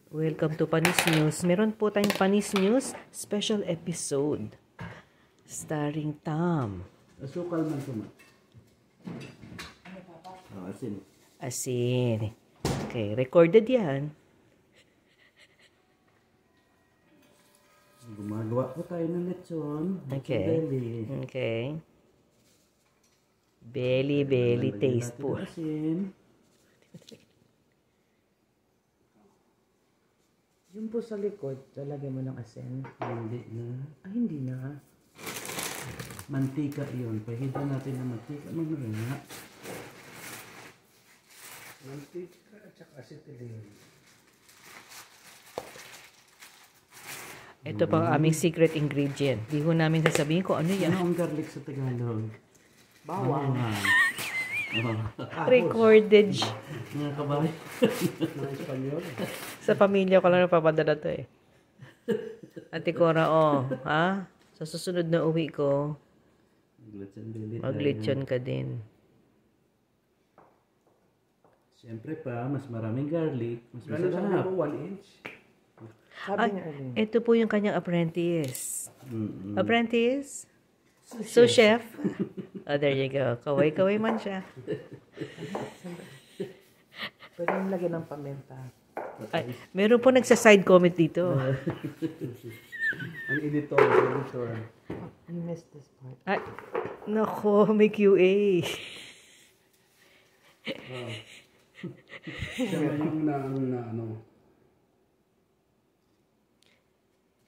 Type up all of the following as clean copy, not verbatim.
Welcome to Panis News. Meron po tayong Panis News special episode starring Tam. Asukal man ito, ma. Asin. Asin. Okay, recorded yan. Gumagawa po tayo ng lechon. Okay. Okay. Belly tasteful. Asin. Yung po sa likod, lalagyan mo ng asin. Hindi na. Ay, hindi na. Mantika yun. Pahida natin ng mantika. Mga Mantika at saka acetyl. Ito pang aming secret ingredient. Di ko namin sasabihin kung ano yan. Ano ang garlic sa Tagalog? Bawang. Recorded. Mga kabahay. Mga Espanyol. Sa pamilya ko lang napapadala to eh. Ate Cora, ha? Sa susunod na uwi ko, mag-lechon ka din. Siyempre pa, mas maraming garlic. Mas Gano'n sabi masarap. mo, 1 inch? Sabi Ay, niya, Alin. ito po yung kanyang apprentice. Mm-mm. Apprentice? So, chef? Oh, there you go. Kaway-kaway man siya. Pwede mo lagyan ng paminta. Ay, meron po nagsa-side comment dito. Ang editor. You missed this part. Ay, nako, may QA. Siya yung na ano.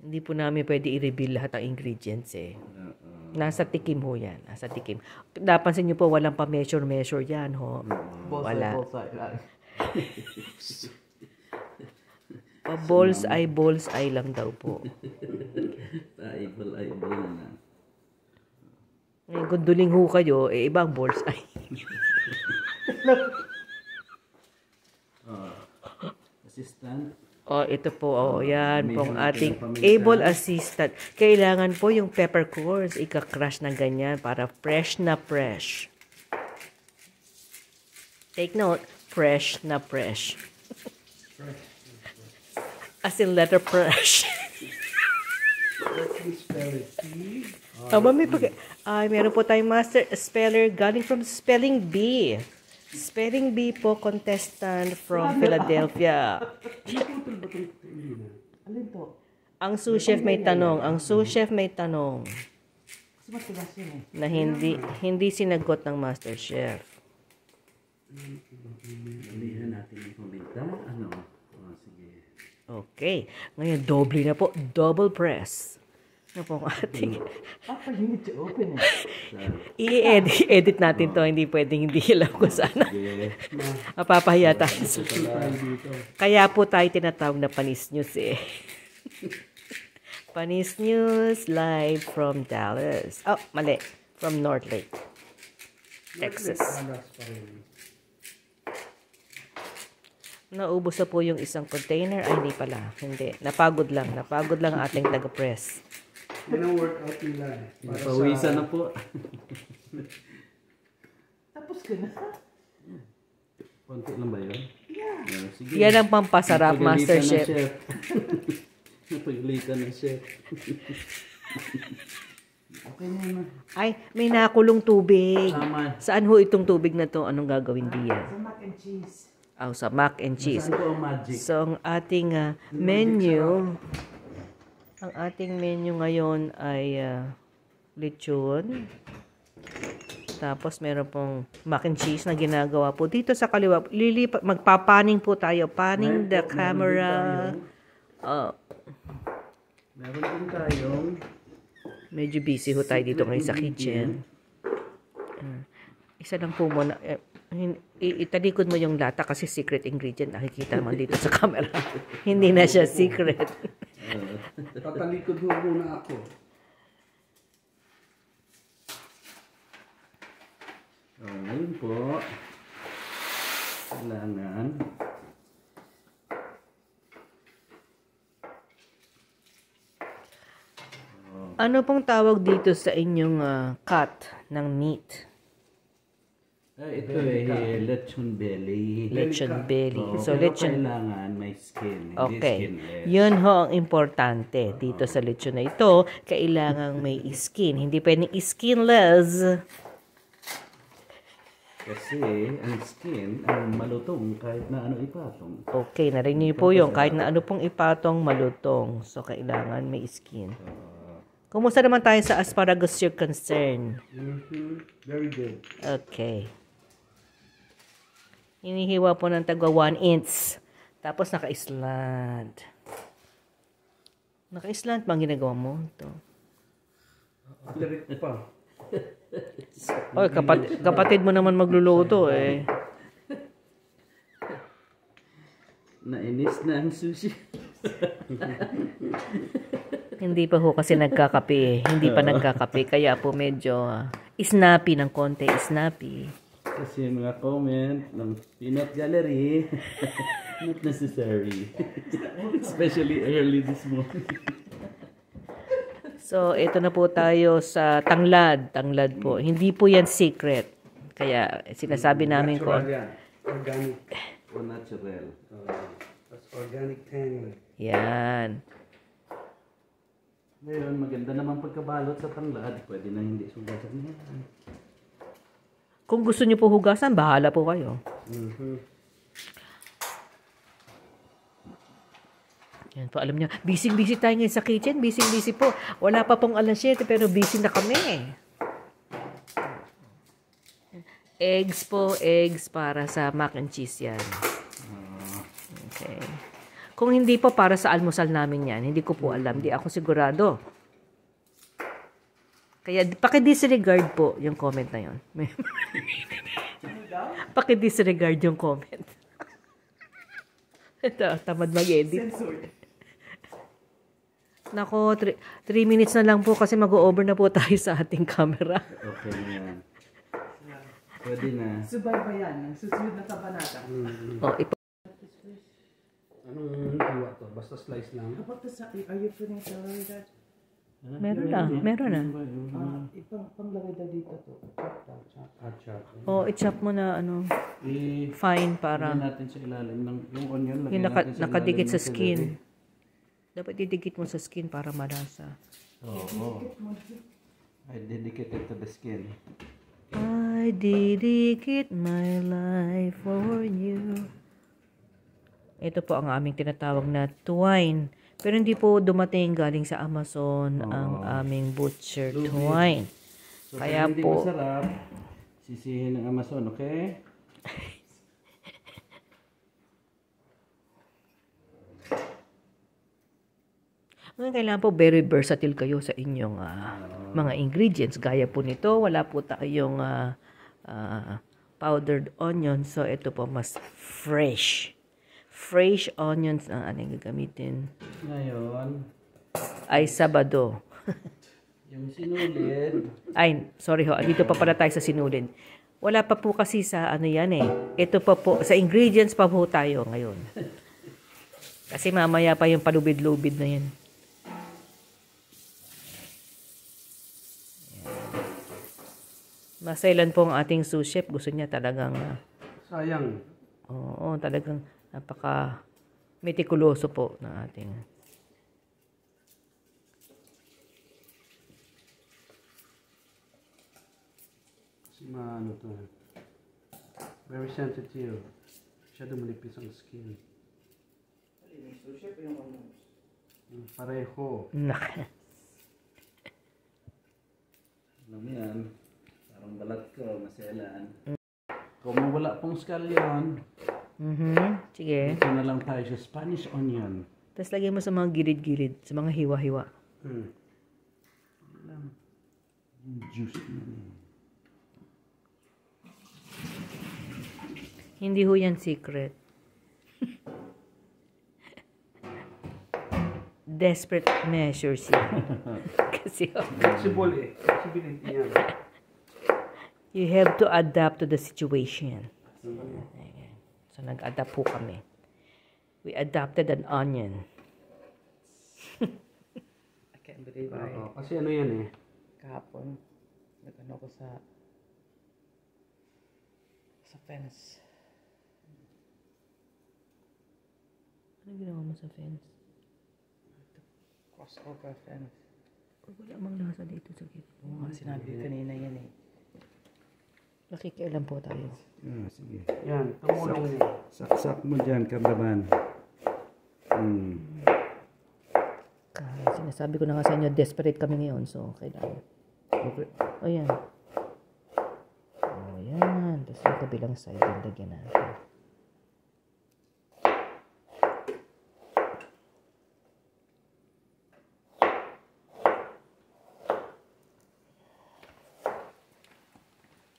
Hindi po namin pwede i-reveal lahat ng ingredients eh. Nasa tikim ho yan. Nasa tikim. Napansin niyo po, walang pa-measure yan ho. Wala. Balls ay lang daw po. Eyeball na lang. Ngayon, kung duling ho kayo, ibang balls ay. Assistant. Ito po, yan May pong mga ating paminta. able assistant. Kailangan po yung peppercorns, ika-crush na ganyan para fresh na fresh. Take note, fresh na fresh. As in letter fresh. Mami, meron po tayong master speller galing from Spelling Bee. Spelling Bee po, contestant from Philadelphia. Alin to? Ang sous chef may tanong. Kasi matigas yun eh. Na hindi sinagot ng master chef. Alihan natin yung paminta. Ano? Sige. Okay. Ngayon, doble na po. Double press. Ano po ang ating... Papa, you need to open it. I-edit natin to. Hindi pwedeng hindi alam ko sana. Mapapahiya tayo. Kaya po tayo tinatawag na Panis News eh. Panis News live from Dallas. Oh, mali. From North Lake, Texas. Naubos na po yung isang container. Ay, hindi pala. Hindi. Napagod lang ang ating taga-press. Yan ang workout nila eh. Pawisan na po. Tapos ka na. Konti lang ba yun? Yeah. Sige. Yan ang pampasarap, Master Chef. Napagalitan na chef. Okay na naman. Ay, may nakulong tubig. Tama. Saan ho itong tubig na to? Anong gagawin diyan? Sa mac and cheese. Sa mac and cheese. Saan po ang magic? So, ang ating menu, ngayon ay lechon. Tapos, meron pong mac and cheese na ginagawa po. Dito sa kaliwa, magpapaning po tayo. Panning the camera. Meron din tayong Medyo busy ho tayo dito ngayon sa kitchen. Isa lang po muna. Italikod mo yung lata kasi secret ingredient. Nakikita naman dito sa camera. Hindi na siya secret. Tatalikod mo muna ako. ngayon po, kailangan Ano pong tawag dito sa inyong cut ng meat? Ito lechon belly. Lechon belly. Oo, So, pero lechon... kailangan may skin, hindi Okay. skinless. Yun ho ang importante dito sa lechon na ito. Kailangang may skin. Hindi pwedeng skinless. Kasi ang skin, ang malutong kahit na ano ipatong. Okay, narinig niyo po yung kahit na ano pong ipatong malutong. So, kailangan may skin. Kumusta naman tayo sa asparagus you're concerned? Very good. Okay. Hinihiwa po ng tagwa 1 inch. Tapos naka-slant. Naka-slant ba ang ginagawa mo? Ito. Direct pa. Oy, kapatid mo naman magluluto eh. Nainis na ang sushi. Hindi pa ho kasi nagkakape eh. Hindi pa nagkakape. Kaya po medyo snappy ng konti. Snappy. Kasi yung mga comment ng Peanut Gallery, not necessary. Especially early this morning. So, ito na po tayo sa tanglad. Tanglad po. Hindi po yan secret. Kaya sinasabi namin ko. Natural yan. Organic. O natural. That's organic tangy. Yan. Ngayon, maganda naman pagkabalot sa tanglad. Pwede na hindi sugasan yan. Kung gusto niyo po hugasan, bahala po kayo. Yan po, alam niyo, busy-busy tayo ngayon sa kitchen. Busy-busy po. Wala pa pong alas 7, pero busy na kami. Eggs po, eggs para sa mac and cheese yan. Okay. Kung hindi po para sa almusal namin yan, hindi ko po alam. Hindi ako sigurado. Kaya paki-disregard po yung comment na yun. Paki-disregard yung comment. Ito, tamad mag-edit. Nako, 3 minutes na lang po kasi mag-over na po tayo sa ating camera. Okay na yan. Pwede na. Subaybayan. Ang susunod na kabanata. Oh, Anong iwa to? Basta slice lang. How about the are you putting celery that? meron na, meron na. Panglagay daw dito to. Chop. Oh, i-chop mo na ano, fine para Lagyan natin sa ilalim ng yung onion. yung Lagyan natin sa nakadikit ilalim sa ng skin. celery. Dapat didikit mo sa skin para malasa. Oo. I dedicated to the skin. I dedicate my life for you. Ito po ang aming tinatawag na twine. Pero hindi po dumating galing sa Amazon ang aming butcher twine. So, Kaya hindi po, masarap, sisihin ng Amazon, okay? ngayon kailangan po very versatile kayo sa inyong mga ingredients. Gaya po nito, wala po tayong powdered onion. So, ito po mas fresh. Fresh onions ang ating gagamitin. Ngayon, Ay, Sabado. yung sinulid, Ay, sorry ho. Dito pa pala tayo sa sinulid. Wala pa po kasi sa ano yan eh. Ito pa po, sa ingredients pa po tayo ngayon. Kasi mamaya pa yung palubid-lubid na yan. Masailan po ang ating sous chef. Gusto niya talagang, Sayang. oo, talagang napaka metikuloso po ng ating. Kasi maano to. Very sensitive. Masyado manipis ang skin. Pareho. alam mo yan, parang balat ko, maselan. Kung wala pong scallion, Sige. dito na lang tayo sa Spanish onion. Tapos lagyan mo sa mga gilid-gilid, sa mga hiwa-hiwa. Yung juice na yan. Hindi ho yan secret. Desperate measures yan. Kasi Flexible eh. Flexibility yan. you have to adapt to the situation. So, nag-adapt po kami. We adapted an onion. I can't believe Oo, kasi ano yan eh. kahapon, nag-ano ko sa Sa fence. Ano ginawa mo sa fence? Crossover fence. Wala mang nasa dito sa gitna. Oo nga, sinabi kanina yan eh. Nakikialam po tayo. Sige. Yan, tumulong yan. Saksak mo dyan, kameraman. Kaya sinasabi ko na nga sa inyo, desperate kami ngayon. So, kailangan. Okay. O yan. O yan. Tapos yung kabilang side, lagyan natin.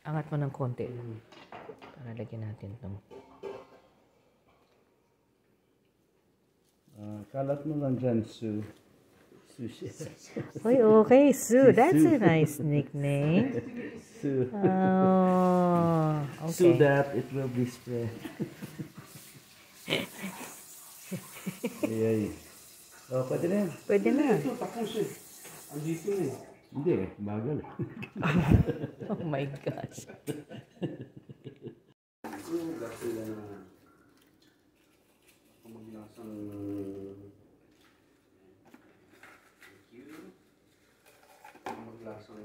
Angat mo ng konti. Para lagyan natin itong. Kalat mo lang dyan, Sue. Sushi. Oy, okay, Sue. That's a nice nickname. Sue. Oh, So okay. that it will be spread. Ay. Oh, pwede na yan. Pwede na. Ito, tapos eh. Andito na eh. Hindi eh, bagal. Oh my gosh. Kasi na maglasang maglasang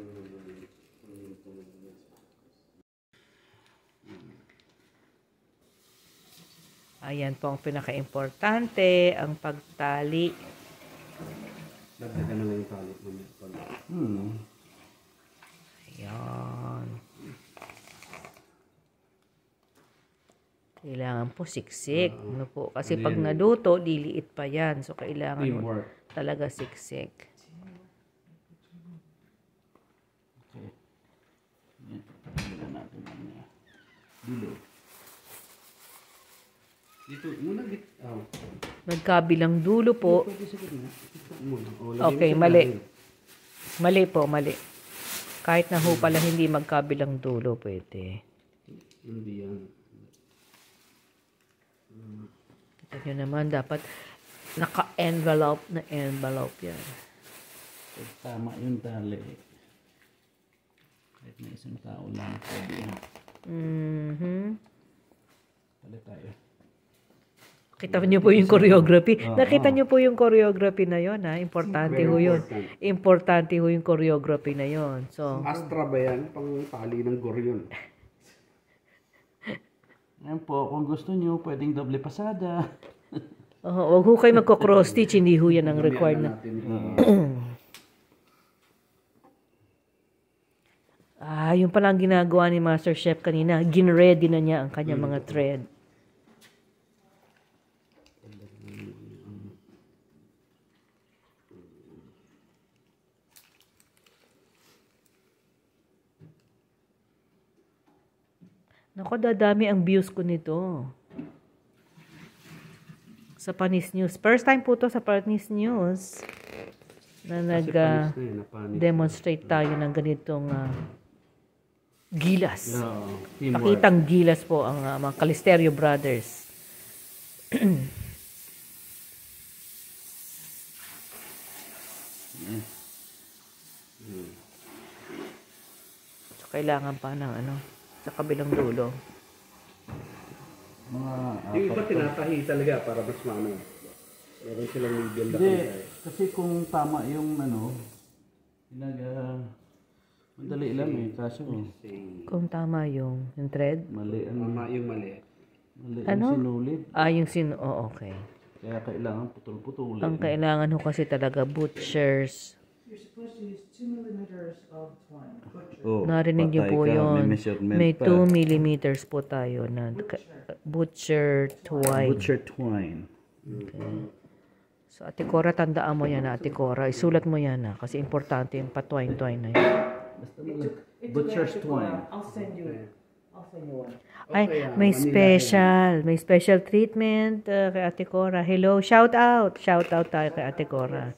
Ayan po ang pinaka-importante, ang pagtali. dagdagan na lang yung tali mamaya. Ayan. Kailangan po siksik. Ano po? Kasi pag naluto, liliit pa yan. So, kailangan mo Teamwork. talaga siksik. Dito, muna Magkabilang dulo po. pwede sa gitna. Ito muna. Okay, mali. Mali po, mali. Kahit na ho pala hindi magkabilang dulo, pwede. Hindi yan. Kita nyo naman, dapat naka-envelope na envelope yan. Tama yung tali. Kahit na isang tao lang, pwede yan. Palit tayo. Kita niyo po yung choreography. Nakita niyo po yung choreography na yon, ha? Importante ho yun. Importante ho yung choreography na yon. So, Astra ba yan? Pang tali ng goryon. Ngayon po, kung gusto nyo, pwedeng doble pasada. wag ho kayo magko-cross stitch, hindi ho yan ang required na. Yung pala ang ginagawa ni Master Chef kanina. Gin-ready na niya ang kanyang mga thread. Naku, dadami ang views ko nito. Sa Panis News. First time po to sa Panis News na nag-demonstrate tayo ng ganitong gilas. Pakitang gilas po ang mga Calisterio Brothers. So, kailangan pa ng sa kabilang dulo. Yung iba tinatahi talaga para mas maano. Meron silang medium na Hindi, kasi kung tama yung madali lang eh. Kaso, Kung tama yung thread. mali Tama yung mali. Ano? yung sinulid. Okay. Kaya kailangan putol-putulin. Ang kailangan ho kasi talaga butchers. You're supposed to use 2 millimeters of twine. Oh, Narinig niyo patay po ka, yun. May pa. 2 millimeters po tayo na butcher twine. Butcher twine. So, Ate Cora, tandaan mo yan, Ate Cora. Isulat mo yan, kasi importante yung patwine-twine na yun. Basta mo lang. Butcher's twine. I'll send you one. Ay, may special treatment kay Ate Cora. Hello, shout out tayo kay Ate Cora.